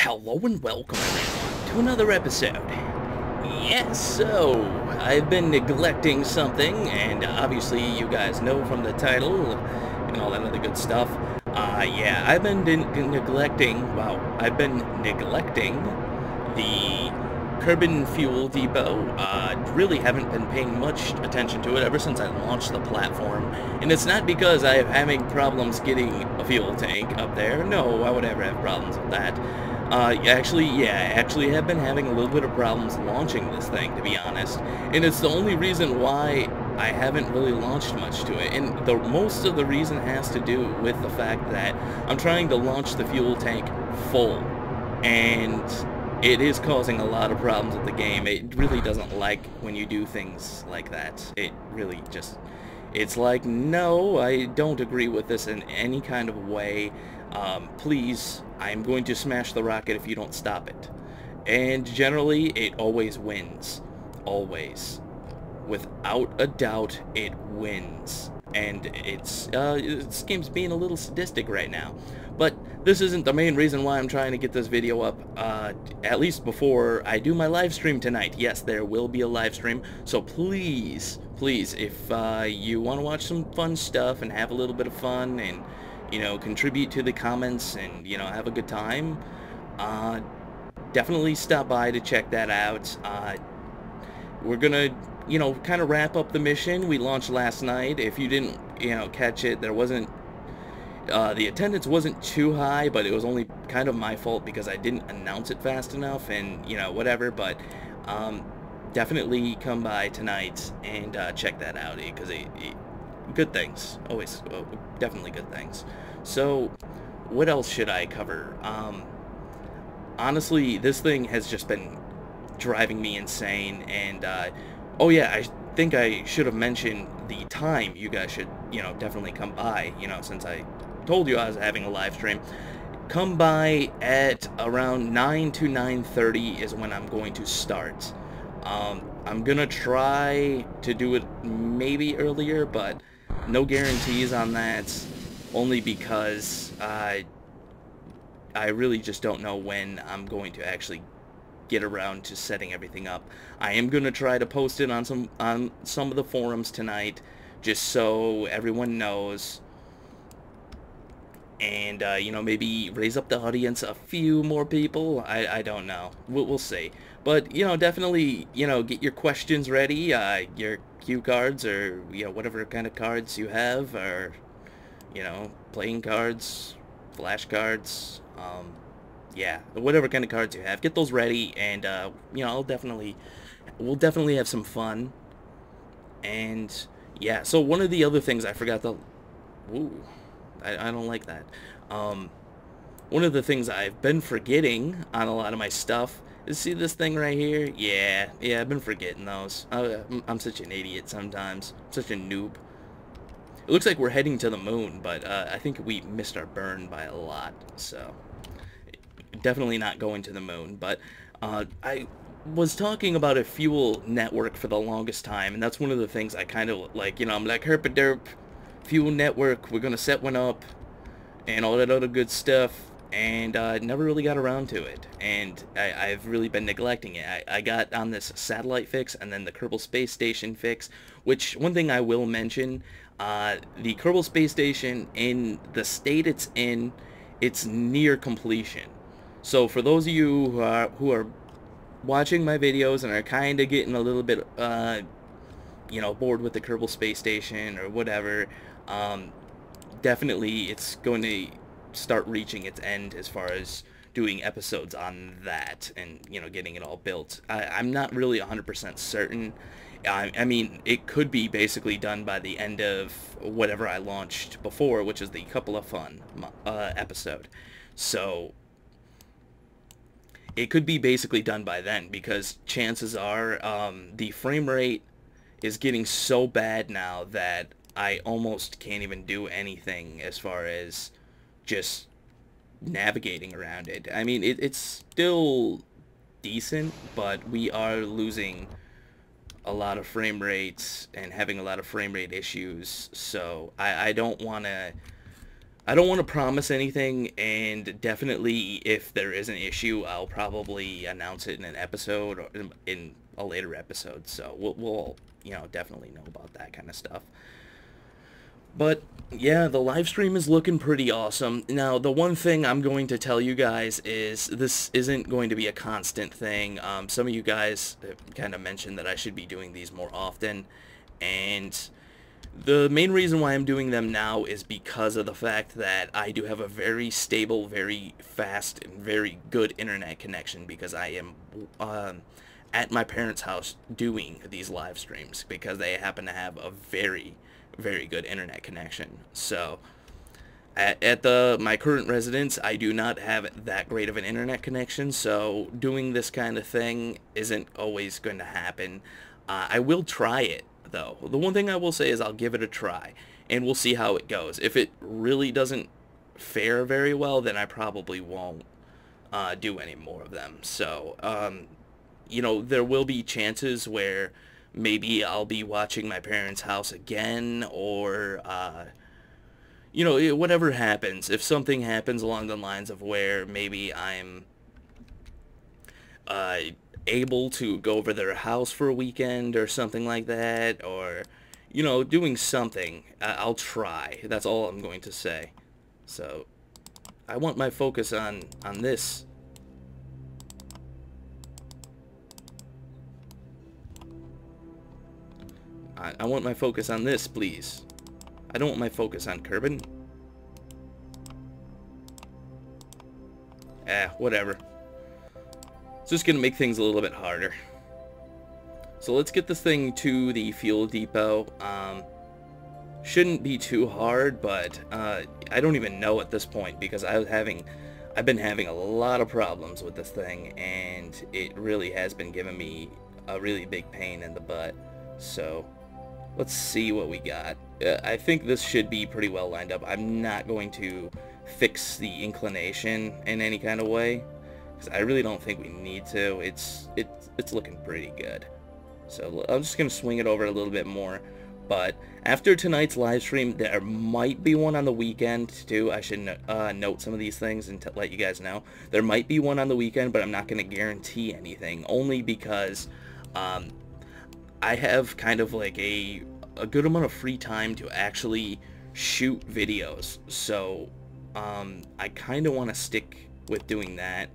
Hello and welcome everyone to another episode. Yes, so I've been neglecting something, and obviously you guys know from the title and all that other good stuff. Yeah, I've been neglecting the Kerbin fuel depot. Really haven't been paying much attention to it ever since I launched the platform, and it's not because I'm having problems getting a fuel tank up there. No, I would ever have problems with that. I actually have been having a little bit of problems launching this thing, to be honest, and it's the only reason why I haven't really launched much to it, and most of the reason has to do with the fact that I'm trying to launch the fuel tank full, and it is causing a lot of problems with the game. It really doesn't like when you do things like that. It really just, it's like, no, I don't agree with this in any kind of way. Please, I'm going to smash the rocket if you don't stop it. And generally, it always wins. Always. Without a doubt, it wins. And this game's being a little sadistic right now. But this isn't the main reason why I'm trying to get this video up, at least before I do my live stream tonight. Yes, there will be a live stream, so please, if you want to watch some fun stuff and have a little bit of fun and, you know, contribute to the comments and, you know, have a good time, definitely stop by to check that out. We're gonna, you know, kind of wrap up the mission we launched last night. If you didn't, you know, catch it, there wasn't, the attendance wasn't too high, but it was only kind of my fault because I didn't announce it fast enough and, you know, whatever. But definitely come by tonight and check that out, because good things. Always, definitely good things. So, what else should I cover? Honestly, this thing has just been driving me insane, and oh yeah, I think I should have mentioned the time you guys should, you know, definitely come by, you know, since I told you I was having a live stream. Come by at around 9 to 9:30 is when I'm going to start. I'm gonna try to do it maybe earlier, but no guarantees on that, only because I really just don't know when I'm going to actually get around to setting everything up. I am gonna try to post it on some of the forums tonight, just so everyone knows, and you know, maybe raise up the audience a few more people. I don't know. We'll see. But, you know, definitely, you know, get your questions ready, your cue cards, or, you know, whatever kind of cards you have, or, you know, playing cards, flashcards, yeah, whatever kind of cards you have, get those ready, and you know, we'll definitely have some fun. And yeah, so one of the other things I forgot to, I don't like that. One of the things I've been forgetting on a lot of my stuff is, see this thing right here? Yeah, I've been forgetting those. I'm such an idiot sometimes. I'm such a noob. It looks like we're heading to the moon, but I think we missed our burn by a lot, so definitely not going to the moon. But I was talking about a fuel network for the longest time, and that's one of the things I kind of like, you know, I'm like, herpaderp, fuel network, we're gonna set one up, and all that other good stuff, and never really got around to it, and I've really been neglecting it. I got on this satellite fix, and then the Kerbal Space Station fix, which, one thing I will mention, the Kerbal Space Station, in the state it's in, it's near completion. So for those of you who are watching my videos and are kind of getting a little bit, you know, bored with the Kerbal Space Station or whatever, definitely it's going to start reaching its end as far as doing episodes on that and, you know, getting it all built. I'm not really 100% certain. I mean, it could be basically done by the end of whatever I launched before, which is the Couple of Fun episode. So it could be basically done by then, because chances are the frame rate is getting so bad now that I almost can't even do anything as far as just navigating around it. I mean, it's still decent, but we are losing a lot of frame rates and having a lot of frame rate issues, so I don't want to I don't want to promise anything, and definitely if there is an issue, I'll probably announce it in an episode or in a later episode. So we'll definitely know about that kind of stuff. But yeah, the live stream is looking pretty awesome. Now, the one thing I'm going to tell you guys is this isn't going to be a constant thing. Some of you guys kind of mentioned that I should be doing these more often, and the main reason why I'm doing them now is because of the fact that I do have a very stable, very fast, and very good internet connection because I am at my parents' house doing these live streams because they happen to have a very, very good internet connection. So at my current residence, I do not have that great of an internet connection, so doing this kind of thing isn't always going to happen. I will try it, though. The one thing I will say is I'll give it a try, and we'll see how it goes. If it really doesn't fare very well, then I probably won't do any more of them. So, there will be chances where maybe I'll be watching my parents' house again, or, whatever happens. If something happens along the lines of where maybe I'm able to go over their house for a weekend or something like that, or, doing something, I'll try. That's all I'm going to say. So, I want my focus on this. I want my focus on this, please. I don't want my focus on Kerbin. Whatever. It's just going to make things a little bit harder. So let's get this thing to the fuel depot. Shouldn't be too hard, but I don't even know at this point because I've been having a lot of problems with this thing, and it really has been giving me a really big pain in the butt. So let's see what we got. I think this should be pretty well lined up. I'm not going to fix the inclination in any kind of way, because I really don't think we need to. It's looking pretty good. So I'm just going to swing it over a little bit more. But after tonight's live stream, there might be one on the weekend too. I should note some of these things and let you guys know. There might be one on the weekend, but I'm not going to guarantee anything, only because I have kind of like a good amount of free time to actually shoot videos. So I kind of want to stick with doing that,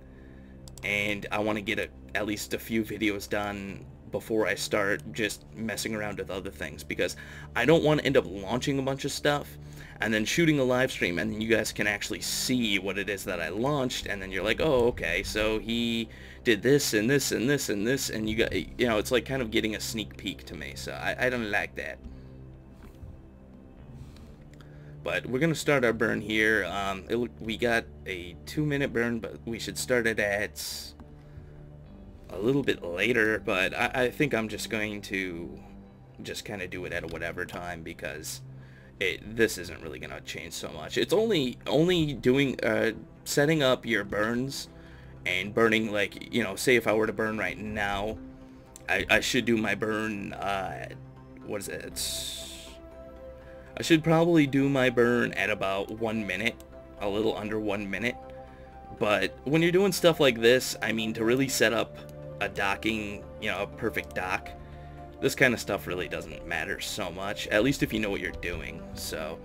and I want to get at least a few videos done before I start just messing around with other things, because I don't want to end up launching a bunch of stuff and then shooting a live stream, and then you guys can actually see what it is that I launched, and then you're like, oh, okay, so he did this and this and this and this, and you got, it's like kind of getting a sneak peek to me. So I don't like that. But we're gonna start our burn here. We got a 2-minute burn, but we should start it at a little bit later. But I think I'm just going to just kind of do it at a whatever time, because this isn't really gonna change so much. It's only doing setting up your burns and burning, like, say if I were to burn right now, I should do my burn. What is it? I should probably do my burn at about 1 minute, a little under 1 minute. But when you're doing stuff like this, I mean, to really set up a docking, a perfect dock, this kind of stuff really doesn't matter so much, at least if you know what you're doing. So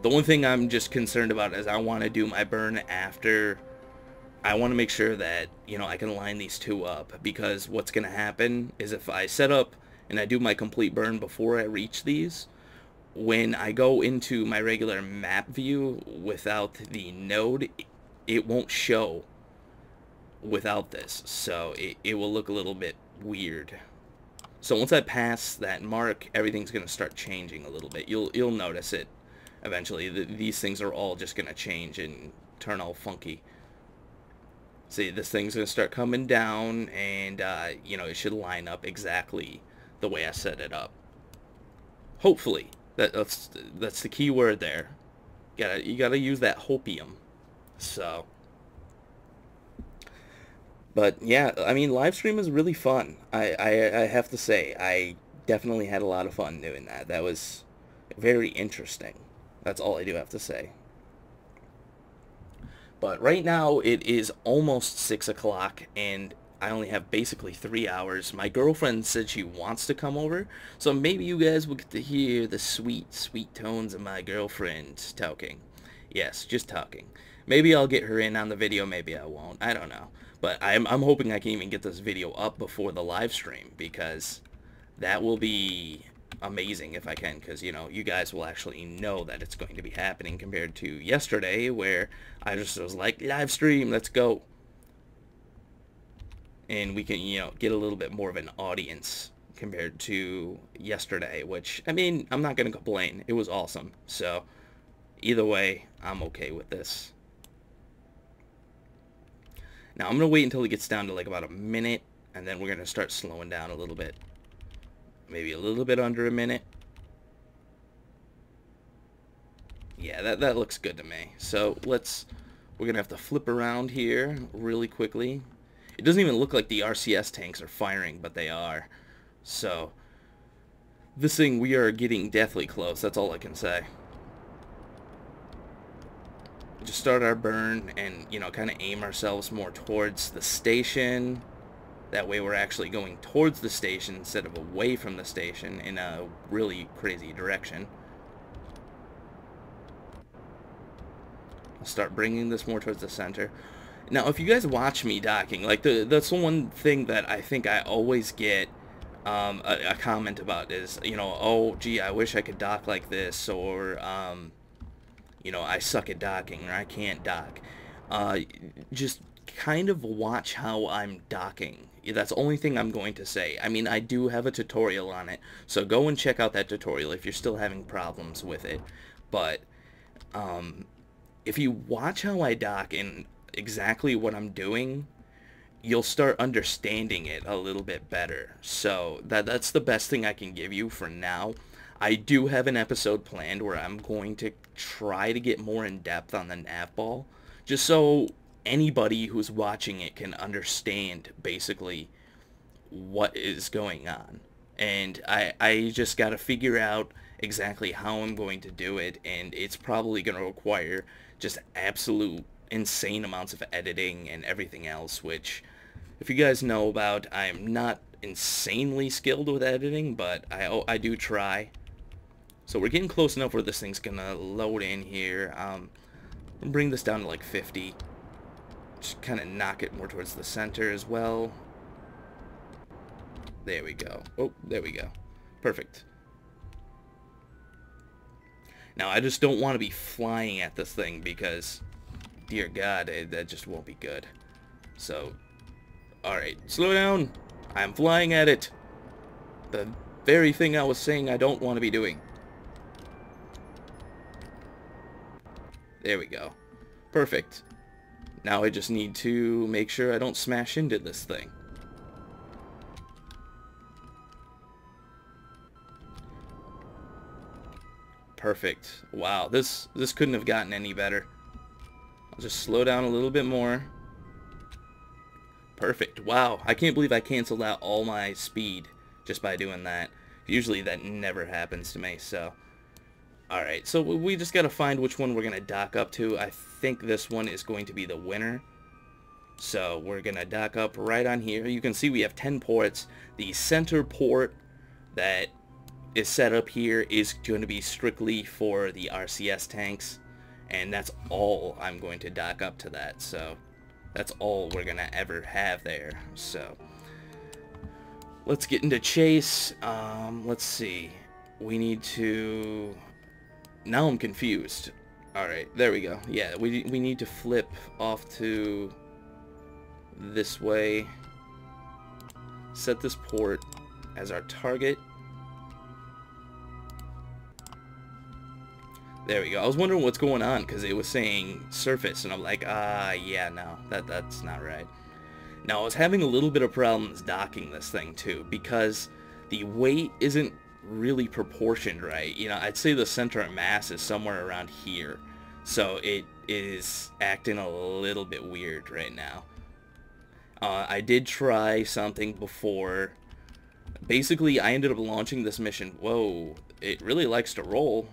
the one thing I'm just concerned about is I want to do my burn after. I want to make sure that, I can line these two up, because what's going to happen is if I set up and I do my complete burn before I reach these, when I go into my regular map view without the node, it won't show without this, so it will look a little bit weird. So once I pass that mark, everything's going to start changing a little bit. You'll notice it eventually. These things are all just going to change and turn all funky. See, this thing's going to start coming down, and it should line up exactly the way I set it up. Hopefully. That's the key word there. You gotta use that hopium. So, but yeah, I mean, live stream is really fun. I have to say, I definitely had a lot of fun doing that. That was very interesting. That's all I do have to say. But right now it is almost 6 o'clock and I only have basically 3 hours. My girlfriend said she wants to come over, so maybe you guys will get to hear the sweet, sweet tones of my girlfriend talking. Yes, just talking. Maybe I'll get her in on the video, maybe I won't. I don't know. But I'm hoping I can even get this video up before the live stream, because that will be amazing if I can, because, you know, you guys will actually know that it's going to be happening compared to yesterday where I just was like, live stream, let's go. And we can, you know, get a little bit more of an audience compared to yesterday, which, I mean, I'm not going to complain. It was awesome. So, either way, I'm okay with this. Now, I'm going to wait until it gets down to like about a minute, and then we're going to start slowing down a little bit. Maybe a little bit under a minute. Yeah, that looks good to me. So, we're going to have to flip around here really quickly. It doesn't even look like the RCS tanks are firing, but they are. So, this thing, we are getting deathly close. That's all I can say. Just start our burn and, you know, kind of aim ourselves more towards the station. That way we're actually going towards the station instead of away from the station in a really crazy direction. I'll start bringing this more towards the center. Now, if you guys watch me docking, like, that's the one thing that I think I always get a comment about is, you know, oh, gee, I wish I could dock like this, or, you know, I suck at docking, or I can't dock. Just kind of watch how I'm docking. That's the only thing I'm going to say. I mean, I do have a tutorial on it, so go and check out that tutorial if you're still having problems with it. But, if you watch how I dock and exactly what I'm doing, you'll start understanding it a little bit better. So that's the best thing I can give you for now. I do have an episode planned where I'm going to try to get more in depth on the nav ball, just so anybody who's watching it can understand basically what is going on. And I just got to figure out exactly how I'm going to do it, and it's probably going to require just absolute insane amounts of editing and everything else, which, if you guys know about, I'm not insanely skilled with editing, but I do try. So we're getting close enough where this thing's gonna load in here. Bring this down to like 50. Just kind of knock it more towards the center as well. There we go. Oh, there we go. Perfect. Now, I just don't want to be flying at this thing because, dear God, that just won't be good. So, alright, slow down. I'm flying at it. The very thing I was saying I don't want to be doing. There we go. Perfect. Now I just need to make sure I don't smash into this thing. Perfect. Wow, this couldn't have gotten any better. I'll just slow down a little bit more. Perfect. Wow, I can't believe I canceled out all my speed just by doing that. Usually that never happens to me, so... Alright, so we just gotta find which one we're gonna dock up to. I think this one is going to be the winner. So we're gonna dock up right on here. You can see we have 10 ports. The center port that is set up here is going to be strictly for the RCS tanks, and that's all I'm going to dock up to that. So that's all we're gonna ever have there. So let's get into chase. Let's see. We need to... Now I'm confused. Alright, there we go. Yeah, we need to flip off to this way. Set this port as our target. There we go. I was wondering what's going on because it was saying surface, and I'm like, yeah, no, that's not right. Now, I was having a little bit of problems docking this thing too because the weight isn't really proportioned right. You know, I'd say the center of mass is somewhere around here, so it is acting a little bit weird right now. I did try something before. Basically, I ended up launching this mission. Whoa, it really likes to roll.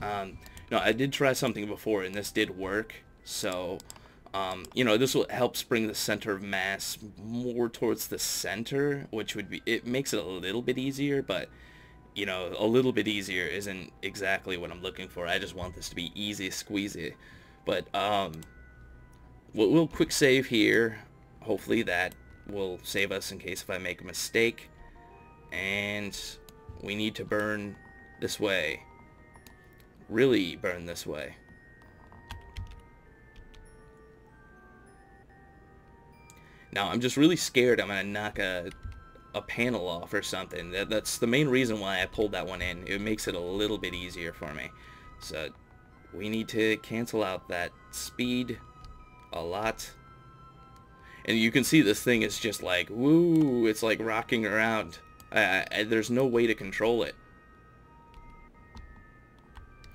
No, I did try something before, and this did work. So, you know, this will help bring the center of mass more towards the center, which would be, it makes it a little bit easier, but, you know, a little bit easier isn't exactly what I'm looking for. I just want this to be easy squeezy. But, we'll quick save here. Hopefully that will save us in case if I make a mistake. And we need to burn this way. Really burn this way. Now I'm just really scared I'm gonna knock a panel off or something. That's the main reason why I pulled that one in. It makes it a little bit easier for me. So we need to cancel out that speed a lot. And you can see this thing is just like, woo, it's like rocking around. There's no way to control it.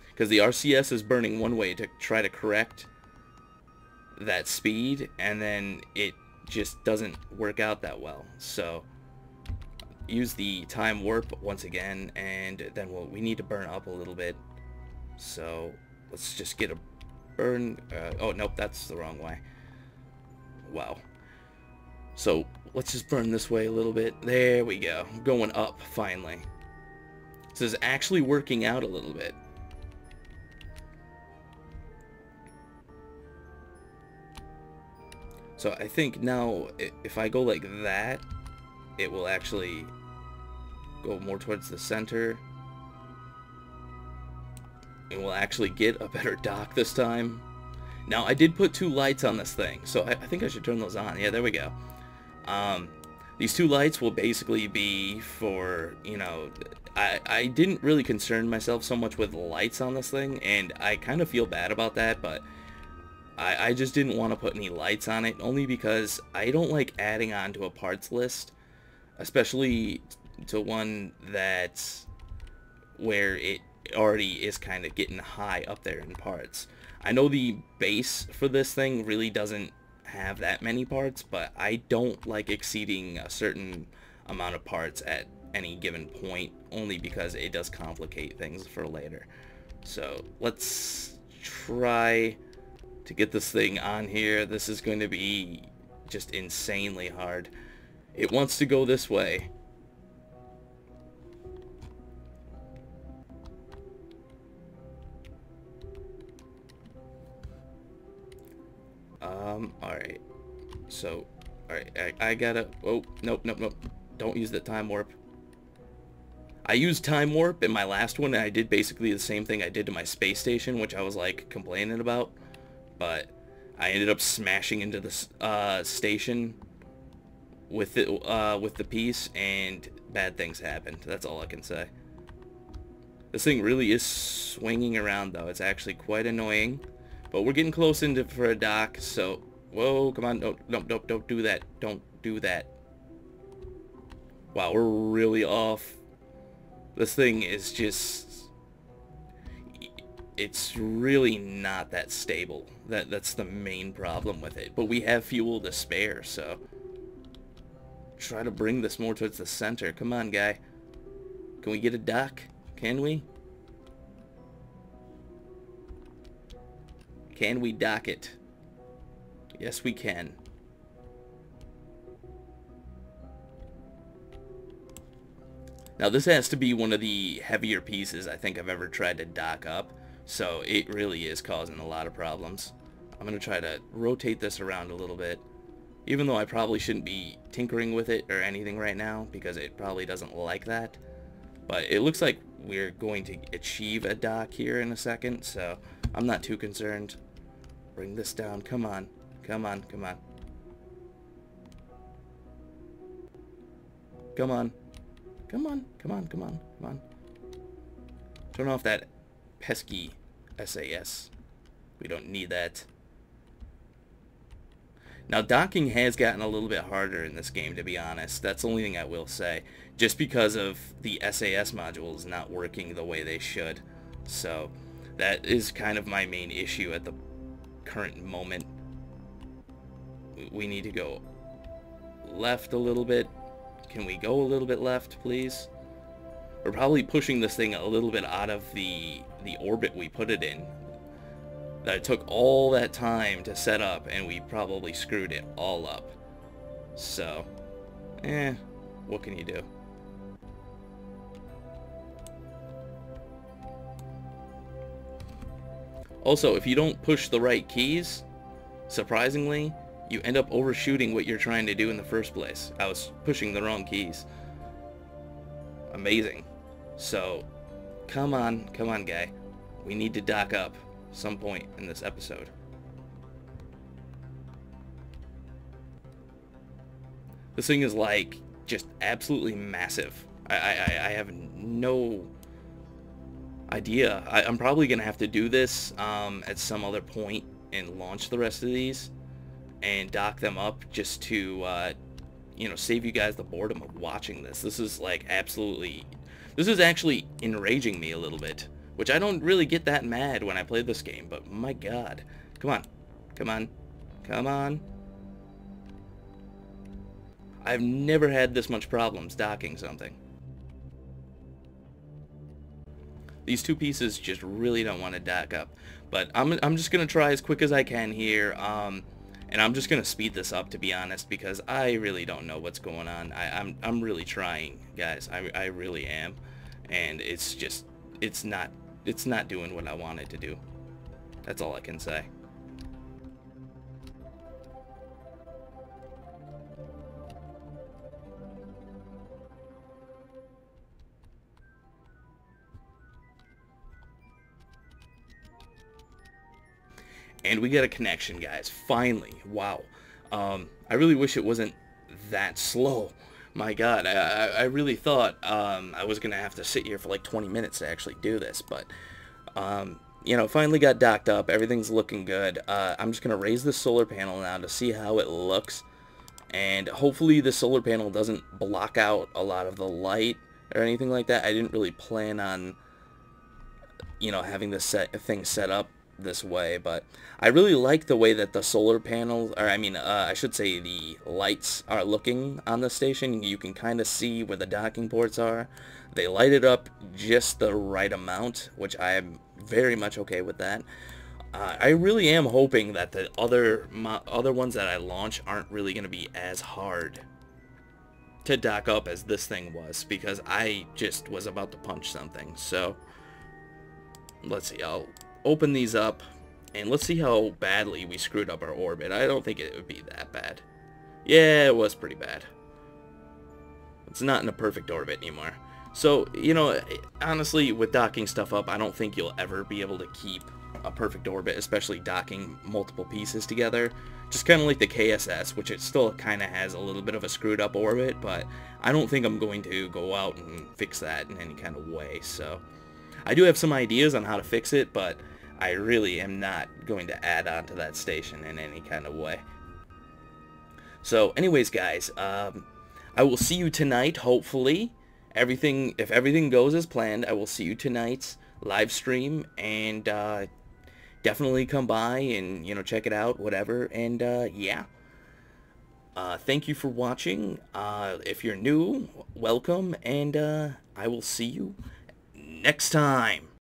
Because the RCS is burning one way to try to correct that speed, and then it just doesn't work out that well. So use the time warp once again, and then we need to burn up a little bit. So let's just get a burn. Oh, nope, that's the wrong way. Wow. So let's just burn this way a little bit. There we go. Going up, finally. This is actually working out a little bit. So I think now, if I go like that, it will actually go more towards the center. And we'll actually get a better dock this time. Now, I did put 2 lights on this thing, so I think I should turn those on. Yeah, there we go. These 2 lights will basically be for, you know, I didn't really concern myself so much with lights on this thing, and I kind of feel bad about that, but I just didn't want to put any lights on it, only because I don't like adding on to a parts list, especially to one that's where it already is kind of getting high up there in parts. I know the base for this thing really doesn't have that many parts, but I don't like exceeding a certain amount of parts at any given point, only because it does complicate things for later. So let's try to get this thing on here. This is going to be just insanely hard. It wants to go this way. Alright. So, alright, I gotta... Oh, nope. Don't use the time warp. I used time warp in my last one, and I did basically the same thing I did to my space station, which I was, like, complaining about. But I ended up smashing into the station with the piece, and bad things happened. That's all I can say. This thing really is swinging around, though. It's actually quite annoying. But we're getting close into for a dock, so... Whoa, come on. Don't do that. Don't do that. Wow, we're really off. This thing is just... It's really not that stable. That's the main problem with it. But we have fuel to spare, so... Try to bring this more towards the center. Come on, guy. Can we get a dock? Can we? Can we dock it? Yes, we can. Now, this has to be one of the heavier pieces I think I've ever tried to dock up, so it really is causing a lot of problems. I'm going to try to rotate this around a little bit, even though I probably shouldn't be tinkering with it or anything right now, because it probably doesn't like that. But it looks like we're going to achieve a dock here in a second, so I'm not too concerned. Bring this down. Come on. Come on. Come on. Come on. Come on. Come on. Come on. Come on. Turn off that pesky SAS. We don't need that. Now, docking has gotten a little bit harder in this game, to be honest. That's the only thing I will say. Just because of the SAS modules not working the way they should. So, that is kind of my main issue at the current moment. We need to go left a little bit. Can we go a little bit left, please? we're probably pushing this thing a little bit out of the orbit we put it in. That it took all that time to set up, and we probably screwed it all up. So, what can you do? Also, if you don't push the right keys, surprisingly, you end up overshooting what you're trying to do in the first place. I was pushing the wrong keys. Amazing. So, come on, guy. We need to dock up some point in this episode. This thing is like just absolutely massive. I have no idea. I'm probably gonna have to do this at some other point and launch the rest of these and dock them up just to you know, save you guys the boredom of watching this. This is like absolutely, this is actually enraging me a little bit, which I don't really get that mad when I play this game, but my god. Come on. Come on. Come on. I've never had this much problems docking something. These two pieces just really don't want to dock up. But I'm just going to try as quick as I can here. And I'm just going to speed this up, to be honest, because I really don't know what's going on. I'm really trying, guys. I really am. And it's just, it's not doing what I want it to do. That's all I can say. And we get a connection, guys. Finally. Wow. I really wish it wasn't that slow. My god, I really thought I was going to have to sit here for like 20 minutes to actually do this. But, you know, finally got docked up. Everything's looking good. I'm just going to raise the solar panel now to see how it looks. And hopefully the solar panel doesn't block out a lot of the light or anything like that. I didn't really plan on, you know, having this thing set up this way, but I really like the way that the solar panels, or I mean, I should say the lights are looking on the station. You can kind of see where the docking ports are. They light it up just the right amount, which I am very much okay with that. I really am hoping that the other ones that I launch aren't really going to be as hard to dock up as this thing was, because I just was about to punch something. So let's see, I'll open these up and let's see how badly we screwed up our orbit. I don't think it would be that bad. Yeah, it was pretty bad. It's not in a perfect orbit anymore. So, you know, honestly, with docking stuff up, I don't think you'll ever be able to keep a perfect orbit, especially docking multiple pieces together. Just kind of like the KSS, which it still kind of has a little bit of a screwed up orbit, but I don't think I'm going to go out and fix that in any kind of way. So I do have some ideas on how to fix it, but I really am not going to add on to that station in any kind of way. So anyways, guys, I will see you tonight, hopefully. If everything goes as planned, I will see you tonight's live stream, and definitely come by and, you know, check it out, whatever. And yeah, thank you for watching. If you're new, welcome, and I will see you next time.